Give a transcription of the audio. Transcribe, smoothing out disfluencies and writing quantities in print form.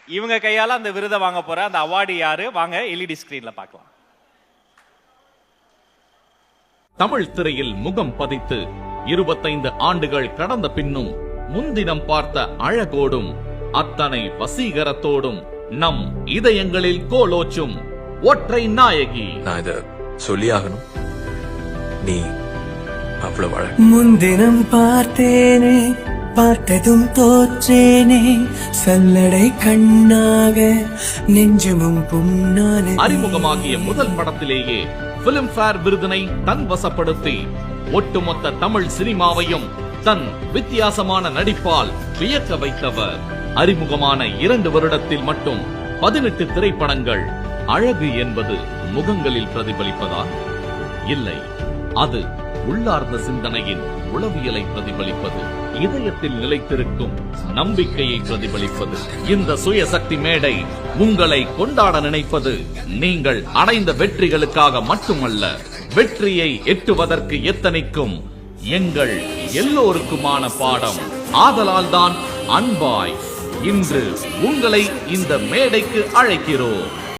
இவங்க கையால அந்த விருதை வாங்க போற அந்த அவார்டு யாரு? வாங்க எல்இடி ஸ்கிரீன்ல பார்க்கலாம். தமிழ் திரையில் முகம் பதித்து 25 ஆண்டுகள் கடந்த பின்னும் முன்தினம் பார்த்த அழகோடும் அத்தனை வசீகரத்தோடும் நம் இதயங்களில் கோலோச்சும் ஒற்றை நாயகி. நான் இத சொல்லியாகணும், நீ அவ்வளவு அழகு. முன்தினம் பார்த்தேனே, பார்த்ததும் தோற்றேனே, சல்லடை கண்ணாக நெஞ்சமும் புண்ணானே. அறிமுகமாகிய முதல் படத்திலேயே பிலிம்பேர் விருதினை தன் வசப்படுத்தி ஒட்டுமொத்த தமிழ் சினிமாவையும் தன் வித்தியாசமான நடிப்பால் வியக்க வைத்தவர். அறிமுகமான 2 வருடத்தில் மட்டும் 18 திரைப்படங்கள். அழகு என்பது முகங்களில் பிரதிபலிப்பதா? இல்லை, அது உள்ளார்ந்த சிந்தனையின் உளவியலை பிரதிபலிப்பது, இதயத்தில் நிலைத்திருக்கும் நம்பிக்கையை பிரதிபலிப்பது. இந்த சுயசக்தி மேடை உங்களை கொண்டாட நினைப்பது நீங்கள் அடைந்த வெற்றிகளுக்காக மட்டுமல்ல, வெற்றியை எட்டுவதற்கு எத்தனைக்கும் எங்கள் எல்லோருக்குமான பாடம். ஆதலால் தான் அன்பாய் இன்று உங்களை இந்த மேடைக்கு அழைக்கிறோம்.